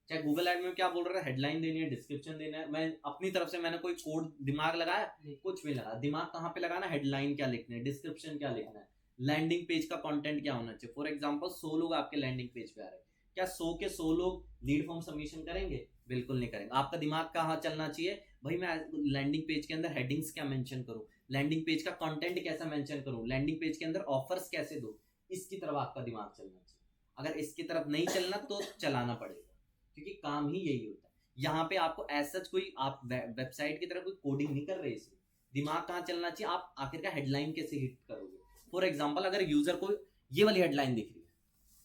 चाहे गूगल एड में क्या बोल रहा है, हेडलाइन देनी है, डिस्क्रिप्शन देना है, मैं अपनी तरफ से मैंने कोई कोड दिमाग लगाया, कुछ भी लगा, दिमाग कहाँ पे लगाना, हेडलाइन क्या लिखना है, डिस्क्रिप्शन क्या लिखना है, लैंडिंग पेज का कंटेंट क्या होना चाहिए। फॉर एग्जांपल 100 लोग आपके लैंडिंग पेज पे आ रहे हैं, क्या 100 के 100 लोग लीड फॉर्म सबमिशन करेंगे, बिल्कुल नहीं करेंगे। आपका दिमाग कहाँ चलना चाहिए, भाई मैं लैंडिंग पेज के अंदर हेडिंग्स क्या मेंशन करूँ, लैंडिंग पेज का कंटेंट कैसा मेंशन करूं, लैंडिंग पेज के अंदर ऑफर्स कैसे दूं, इसकी तरफ आपका दिमाग चलना चाहिए। अगर इसकी तरफ नहीं चलना तो चलाना पड़ेगा, क्योंकि काम ही यही होता है। यहाँ पे आपको ऐसा कोई, आप वेबसाइट की तरफ कोई कोडिंग नहीं कर रहे, इसमें दिमाग कहाँ चलना चाहिए, आप आखिरकार हेडलाइन कैसे हिट करोगे। फॉर एग्जाम्पल अगर यूजर को ये वाली हेडलाइन दिख रही है,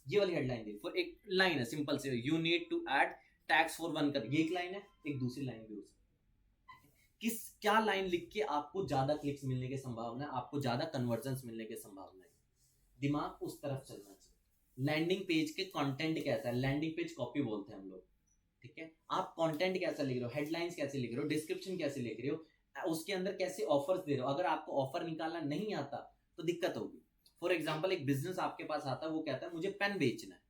ये वाली हेडलाइन दिख रही है, एक लाइन है सिंपल से, you need to add tax for 1 कर, ये एक लाइन है, एक दूसरी लाइन भी हो सकती है। क्या लाइन लिख के आपको ज्यादा क्लिक्स मिलने की संभावना है, आपको ज्यादा कन्वर्जन्स मिलने की संभावना है, दिमाग उस तरफ चलना चाहिए। लैंडिंग पेज के कंटेंट कैसा है, लैंडिंग पेज कॉपी बोलते हैं हम लोग, ठीक है। आप कंटेंट कैसा लिख रहे हो, हेडलाइंस कैसे लिख रहे हो, डिस्क्रिप्शन कैसे लिख रहे हो, उसके अंदर कैसे ऑफर्स दे रहे हो। अगर आपको ऑफर निकालना नहीं आता तो दिक्कत होगी। फॉर एग्जाम्पल एक बिजनेस आपके पास आता है, वो कहता है मुझे पेन बेचना है,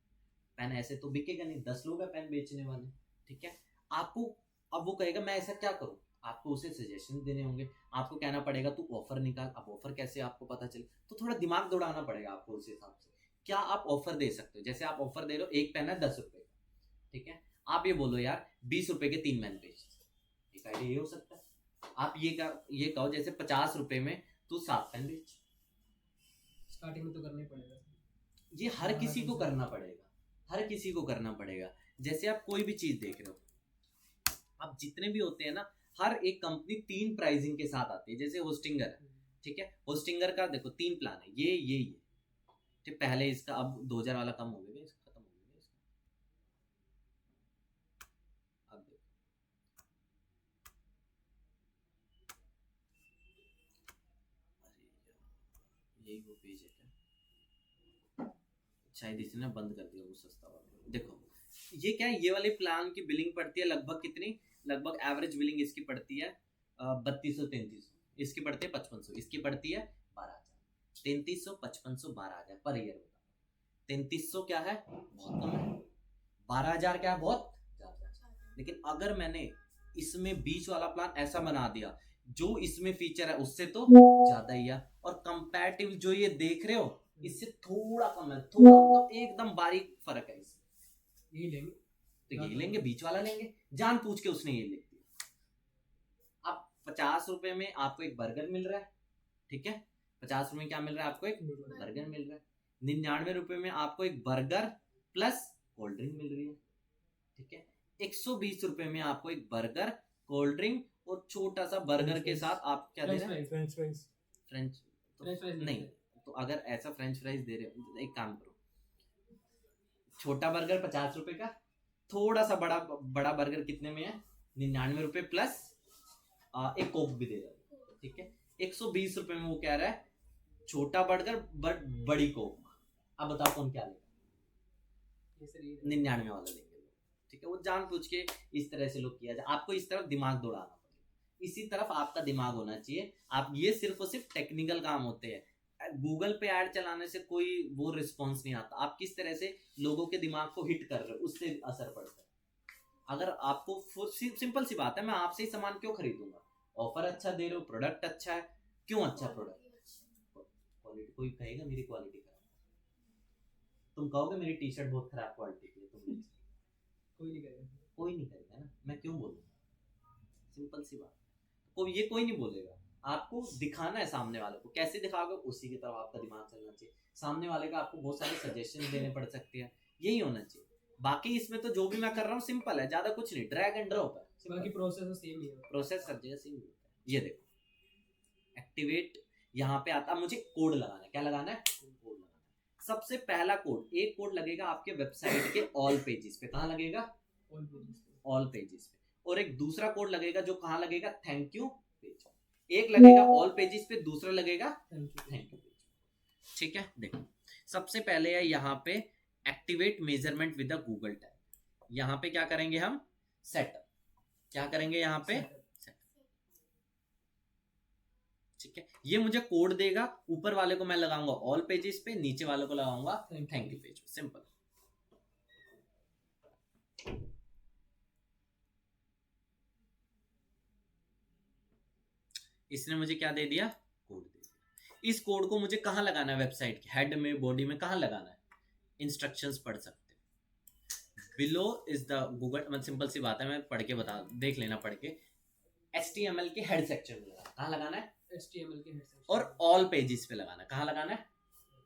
पेन ऐसे तो बिकेगा नहीं, 10 लोग है पेन बेचने वाले, ठीक है। आपको अब वो कहेगा मैं ऐसा क्या करूं, आपको उसे सजेशन देने होंगे, आपको कहना पड़ेगा तू ऑफर निकाल। अब ऑफर कैसे आपको पता चले, तो थोड़ा दिमाग दौड़ाना पड़ेगा आपको उस हिसाब से। क्या आप ऑफर दे सकते हो, जैसे आप ऑफर दे रहे हो, एक पेन है 10 रुपए का, ठीक है। आप ये बोलो यार 20 रुपए के 3 मैन पेज, एक आइडिया ये हो सकता है। आप ये कहो जैसे 50 रुपए में तू 7 पेन बेच। स्टार्टिंग में तो करना ही पड़ेगा, ये हर किसी को करना पड़ेगा, हर किसी को करना पड़ेगा। जैसे आप कोई भी चीज देख रहे हो, आप जितने भी होते हैं ना, हर एक कंपनी 3 प्राइसिंग के साथ आती है। जैसे होस्टिंगर है, ठीक है, होस्टिंगर का देखो 3 प्लान है, ये ठीक, पहले इसका, अब 2000 वाला कम हो गया, इसका खत्म हो गया इसका। अब देखो यही वो पेज है क्या, शायद इसने बंद कर दिया वो सस्ता वाला। देखो ये क्या है, ये वाले प्लान की बिलिंग पड़ती है लगभग कितनी, लगभग एवरेज बिलिंग इसकी पड़ती है 3200-3300, इसकी पड़ती है 5500, इसकी पड़ती है 12000। 3300, 5500, 12000 पर ईयर। बता 3300 क्या है, बहुत कम है। 12000 क्या है, बहुत ज्यादा। लेकिन अगर मैंने इसमें बीच वाला प्लान ऐसा बना दिया, जो इसमें फीचर है उससे तो ज्यादा ही है, और कंपैरेटिव जो ये देख रहे हो इससे थोड़ा कम है, थोड़ा मतलब एकदम बारीक फर्क है इससे। यही लेंगे तो ये लेंगे, बीच वाला लेंगे, जान पूछ के उसने ये ले लिया। अब 50 रुपए में आपको एक बर्गर मिल रहा है, ठीक है, 50 रुपए में क्या मिल रहा है आपको, एक बर्गर मिल रहा है। 99 रुपए में आपको एक बर्गर प्लस कोल्ड ड्रिंक मिल रही है, ठीक है। 120 रुपए में आपको एक बर्गर, कोल्ड ड्रिंक और छोटा सा बर्गर के साथ आप क्या दे रहे हैं, फ्रेंच नहीं। तो अगर ऐसा फ्रेंच फ्राइज दे रहे हो, एक काम करो, छोटा बर्गर 50 रुपए का, थोड़ा सा बड़ा बर्गर कितने में है, 99 रुपए प्लस एक कोक भी दे रहा है, ठीक है। 120 रुपए में वो कह रहा है छोटा बर्गर बड़ी कोक। अब बताओ कौन क्या लेगा, 99 वाला लेंगे, ठीक है। वो जान पूछ के इस तरह से लोग किया जाए, आपको इस तरफ दिमाग दौड़ाना पड़ेगा, इसी तरफ आपका दिमाग होना चाहिए। आप ये सिर्फ और सिर्फ टेक्निकल काम होते हैं, गूगल पे ऐड चलाने से कोई वो रिस्पॉन्स नहीं आता। आप किस तरह से लोगों के दिमाग को हिट कर रहे हो, उससे असर पड़ता है। अगर आपको सिंपल सी बात है, मैं आपसे ही सामान क्यों खरीदूंगा, ऑफर अच्छा दे रहे हो, प्रोडक्ट अच्छा है, क्यों अच्छा प्रोडक्ट, क्वालिटी, कोई कहेगा मेरी क्वालिटी खराब, तुम कहोगे मेरी टी शर्ट बहुत खराब क्वालिटी की है, तुम कोई नहीं करेगा, कोई नहीं करेगा ना, मैं क्यों बोलूंगा, सिंपल सी बात। कोई नहीं बोलेगा, आपको दिखाना है सामने वाले को, कैसे दिखाओगे उसी की तरफ आपका दिमाग चलना चाहिए। सामने वाले का आपको बहुत सारे सजेशन देने पड़ सकते हैं, यही होना चाहिए। बाकी इसमें तो जो भी मैं कर रहा हूँ सिंपल है, ज्यादा कुछ नहीं, ड्रैग एंड ड्रॉप है, बाकी प्रोसेस सेम ही है, प्रोसेस सब जगह सेम होता है। ये देखो एक्टिवेट, यहाँ पे आता मुझे कोड लगाना है, क्या लगाना है, कोड लगाना है। सबसे पहला कोड, एक कोड लगेगा आपके वेबसाइट के ऑल पेजेस पे, कहाँ लगेगा, ऑल पेजेस पे, और एक दूसरा कोड लगेगा जो कहाँ लगेगा, थैंक यू पेज। एक लगेगा ऑल पेजेस पे, दूसरा लगेगा थैंक यू पेज, ठीक है। देखो सबसे पहले है यहाँ पे activate measurement with the Google tag. यहाँ पे क्या करेंगे हम, सेटअप, क्या करेंगे यहाँ पे, ठीक है। ये मुझे कोड देगा, ऊपर वाले को मैं लगाऊंगा ऑल पेजेस पे, नीचे वाले को लगाऊंगा थैंक यू पेज पे, सिंपल। इसने मुझे क्या दे दिया, कोड दे दिया। इस कोड को मुझे कहाँ लगाना है, वेबसाइट के हेड में, बॉडी में, कहाँ लगाना है, इंस्ट्रक्शंस पढ़ सकते हैं। बिलो इज द गूगल, मतलब सिंपल सी बात है, मैं पढ़ के बता, देख लेना पढ़ के। HTML के हेड सेक्शन में लगाना, कहाँ लगाना है, HTML के हेड सेक्शन, और ऑल पेजेस पे लगाना, कहाँ लगाना है,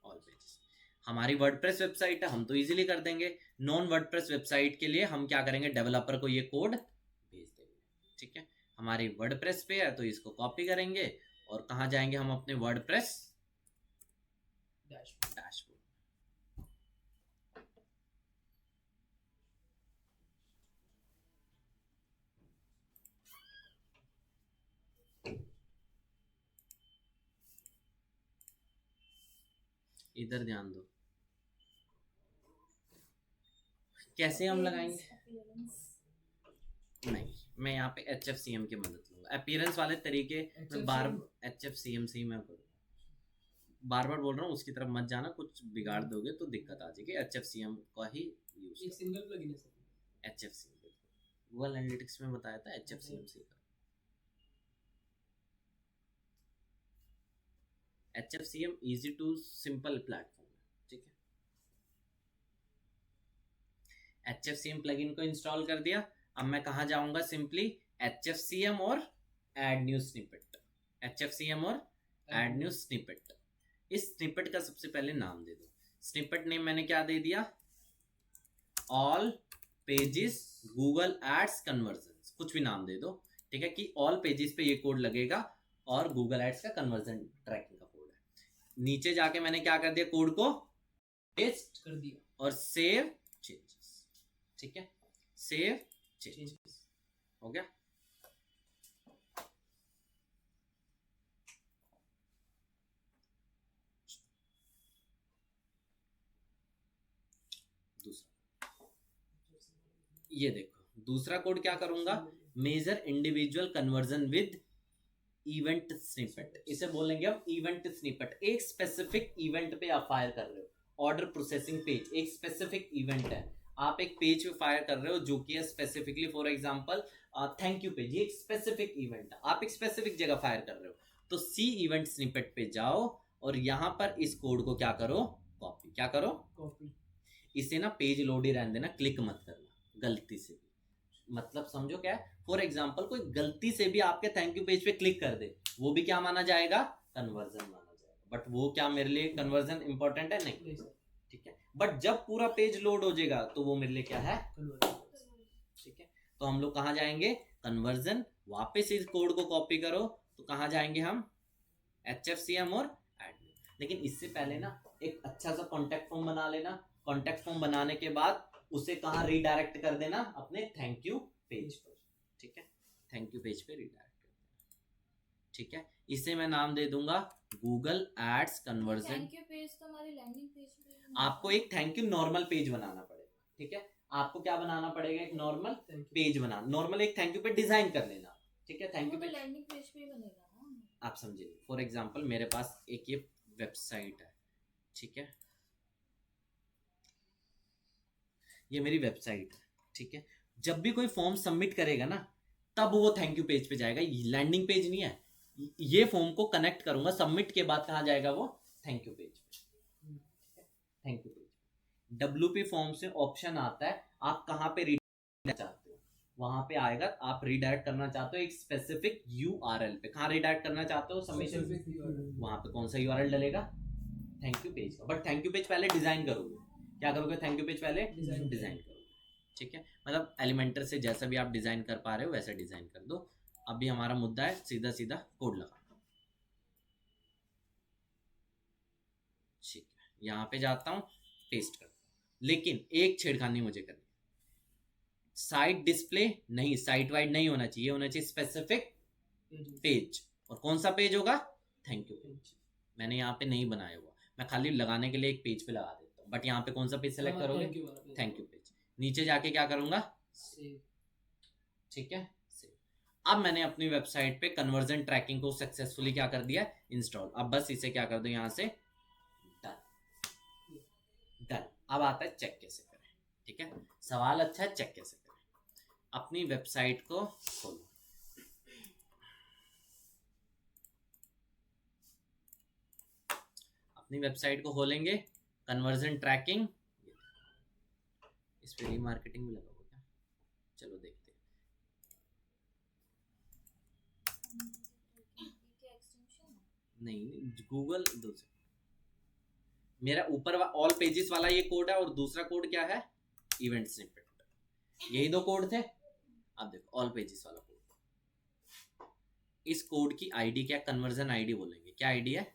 ऑल पेजेस। हमारी वर्डप्रेस वेबसाइट है, हम तो इजीली कर देंगे। नॉन वर्डप्रेस वेबसाइट के लिए हम क्या करेंगे, डेवलपर को ये कोड भेज देंगे, ठीक है। हमारी वर्डप्रेस पे है तो इसको कॉपी करेंगे, और कहाँ जाएंगे हम, अपने वर्डप्रेस डैशबोर्ड। इधर ध्यान दो, कैसे हम लगाएंगे, नहीं मैं यहाँ पे HFCM की मदद लूंगा, अपीयरेंस वाले तरीके में बार HFCM से ही मैं करूँगा, बार बार बोल रहा हूँ, उसकी तरफ मत जाना, कुछ बिगाड़ दोगे तो दिक्कत आ जाएगी। HFCM का ही यूज, एक सिंगल प्लगइन है सर, HFCM गूगल एनालिटिक्स में बताया था, HFCM से करो। HFCM easy to simple platform है, ठीक है। HFCM प्लगइन को इंस्टॉल कर दिया। अब मैं कहाँ जाऊंगा, सिंपली HFCM और ऐड न्यू स्निपेट, HFCM और ऐड न्यू स्निपेट। इस स्निपेट का सबसे पहले नाम दे दो। स्निपेट नेम मैंने क्या दे दिया, all pages Google Ads conversion, कुछ भी नाम दे दो, ठीक है, कि ऑल पेजेस पे ये कोड लगेगा और गूगल एड्स का कन्वर्जन ट्रैकिंग का कोड है। नीचे जाके मैंने क्या कर दिया, कोड को पेस्ट कर दिया और सेव चेंजेस, ठीक है, सेव चेंजेस हो गया। ये देखो दूसरा कोड क्या करूंगा, measure individual conversion with event snippet, इसे बोलेंगे हम इवेंट स्निपेट। एक स्पेसिफिक इवेंट पे आप फायर कर रहे हो, ऑर्डर प्रोसेसिंग पेज एक स्पेसिफिक इवेंट है, आप एक पेज पे फायर कर रहे हो जो कि है specifically, for example thank you page, ये एक स्पेसिफिक इवेंट है, आप एक स्पेसिफिक जगह फायर कर रहे हो। तो सी इवेंट स्निपेट पे जाओ और यहां पर इस कोड को क्या करो, कॉपी, क्या करो, कॉपी। इसे ना पेज लोड ही रहने देना, क्लिक मत करना गलती से भी। मतलब समझो क्या है, फॉर एग्जांपल कोई गलती से भी आपके थैंक यू पेज पे क्लिक कर दे, वो भी क्या माना जाएगा, कन्वर्जन माना जाएगा। बट वो क्या मेरे लिए कन्वर्जन इंपॉर्टेंट है, नहीं, ठीक है। बट जब पूरा पेज लोड हो जाएगा तो वो मेरे लिए क्या है, ठीक है। तो हम लोग कहाँ जाएंगे, कन्वर्जन, वापस इस कोड को कॉपी करो, तो कहाँ जाएंगे हम, HFCM और ऐड। लेकिन इससे पहले ना एक अच्छा सा कॉन्टेक्ट फॉर्म बना लेना। कॉन्टेक्ट फॉर्म बनाने के बाद उसे कहाँ रीडायरेक्ट कर देना, अपने थैंक यू पेज पर, ठीक है, थैंक यू पेज पे रीडायरेक्ट कर देना, ठीक है। इसे मैं नाम दे दूंगा Google Ads conversion. Thank you page तो हमारी लैंडिंग पेज पे आपको एक थैंक यू नॉर्मल पेज बनाना पड़ेगा, ठीक है, आपको क्या बनाना पड़ेगा, एक नॉर्मल पेज बनाना, नॉर्मल एक थैंक यू पे डिजाइन कर लेना, ठीक है। Thank you page landing page पे ही बनेगा ना, आप समझे। फॉर एग्जांपल मेरे पास एक ये वेबसाइट है, ठीक है, ये मेरी वेबसाइट है, ठीक है। जब भी कोई फॉर्म सबमिट करेगा ना, तब वो थैंक यू पेज पे जाएगा, लैंडिंग पेज नहीं है। ये फॉर्म को कनेक्ट करूंगा, सबमिट के बाद कहाँ जाएगा वो, थैंक यू पेज पे, thank you page. WP form से ऑप्शन आता है, आप कहाँ पे रीडायरेक्ट चाहते हो, वहां पे आएगा। आप रीडायरेक्ट करना चाहते हो एक स्पेसिफिक URL पे, कहाँ रीडायरेक्ट करना चाहते हो, सबमिशन, वहां पे कौन सा URL डलेगा, थैंक यू पेज का। बट थैंक यू पेज पहले डिजाइन करोगे, क्या करोगे, थैंक यू पेज पहले डिजाइन करोगे, ठीक है। मतलब एलिमेंटर से जैसा भी आप डिजाइन कर पा रहे हो वैसा डिजाइन कर दो। अभी हमारा मुद्दा है सीधा सीधा कोड लगाना, ठीक है। यहाँ पे जाता हूँ, पेस्ट करता हूँ, लेकिन एक छेड़खानी मुझे करनी, साइट डिस्प्ले नहीं, साइट वाइड नहीं होना चाहिए, होना चाहिए स्पेसिफिक पेज। और कौन सा पेज होगा, थैंक यू पेज। मैंने यहाँ पे नहीं बनाया हुआ, मैं खाली लगाने के लिए एक पेज पे लगा देता हूँ। बट यहाँ पे कौन सा पेज सेलेक्ट करोगे, थैंक यू पेज। नीचे जाके क्या करूंगा, सेव, ठीक है, सेव। अब मैंने अपनी वेबसाइट पे कन्वर्जन ट्रैकिंग को सक्सेसफुली क्या कर दिया, इंस्टॉल। अब बस इसे क्या कर दो, यहाँ से डन, डन। अब आता है चेक कैसे करें, ठीक है। सवाल अच्छा है, चेक कैसे करें। अपनी वेबसाइट को खोलो, अपनी वेबसाइट को खोलेंगे, कन्वर्जन ट्रैकिंग, इस पे रीमार्केटिंग भी लगाओगे क्या, चलो देखते हैं। नहीं, गूगल दूसरा, मेरा ऊपर ऑल पेजेस वाला ये कोड है, और दूसरा कोड क्या है, इवेंट स्निपेट, यही दो कोड थे। अब देखो ऑल पेजेस वाला कोड, इस कोड की आईडी क्या, कन्वर्जन आईडी बोलेंगे, क्या आईडी है,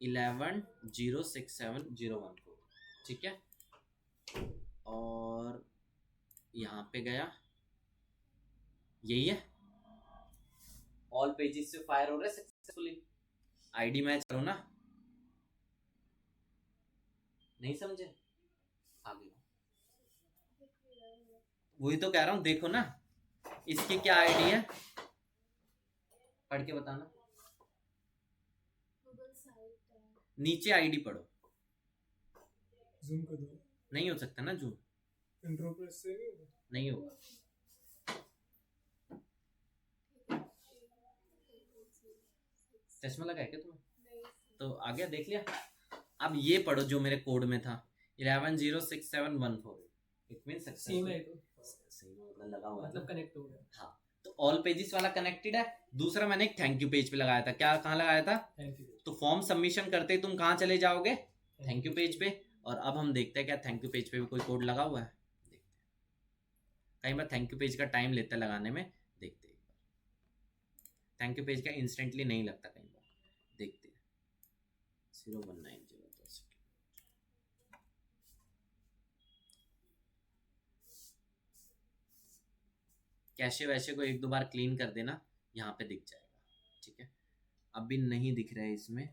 11067014, ठीक है। और यहाँ पे गया, यही है, ऑल पेजेस से फायर हो रहा है सक्सेसफुली, आईडी मैच करो ना, नहीं समझे, आगे वही तो कह रहा हूँ, देखो ना इसकी क्या आईडी है, पढ़ के बताना, नीचे आईडी पढ़ो, जूम कर दो, नहीं हो सकता ना जूम, कंट्रोल प्रेस से नहीं होगा। चश्मा लगा है क्या तुम्हें, तो आ गया, देख लिया। अब ये पढ़ो जो मेरे कोड में था, 11067148, इट मीन सेम सक्सेसफुल। है तो सही में मतलब लगा हुआ है मतलब ना? कनेक्ट हो गया। हाँ, तो ऑल पेजेस वाला कनेक्टेड है। दूसरा मैंने एक थैंक यू पेज पे लगाया था। क्या कहाँ लगाया था? Thank you. तो फॉर्म सबमिशन करते ही तुम कहाँ चले जाओगे? थैंक यू पेज पे। और अब हम देखते हैं क्या थैंक यू पेज पे भी कोई कोड लगा हुआ है। देखते हैं, कई बार थैंक यू पेज का टाइम लेता है लगाने में। देखते हैं, थैंक यू पेज का इंस्टेंटली नहीं लगता कई बार। देखते हैं 0190। कैशे वैसे को एक दो बार क्लीन कर देना, यहाँ पे दिख जाएगा। ठीक है, अभी नहीं दिख रहा है इसमें।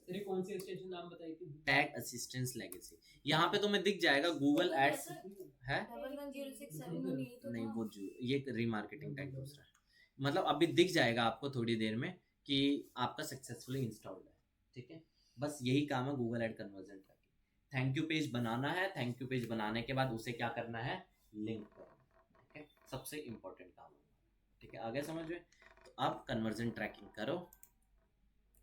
तेरे कौन सी एक्सटेंशन नाम बताई थी? टैग असिस्टेंस लेगेसी, यहाँ पे तुम्हें दिख जाएगा गूगल एड्स है। 111067 यही तो नहीं था। वो ये रीमार्केटिंग टैग दूसरा है। मतलब अभी दिख जाएगा आपको थोड़ी देर में कि आपका सक्सेसफुली इंस्टॉल्ड है। ठीक है, बस यही काम है गूगल एड कन्वर्जन का। थैंक यू पेज बनाना है, थैंक यू पेज बनाने के बाद उसे क्या करना है? लिंक करना। ठीक है, सबसे इंपॉर्टेंट काम है। ठीक है, आगे समझ में? तो अब कन्वर्जन ट्रैकिंग करो।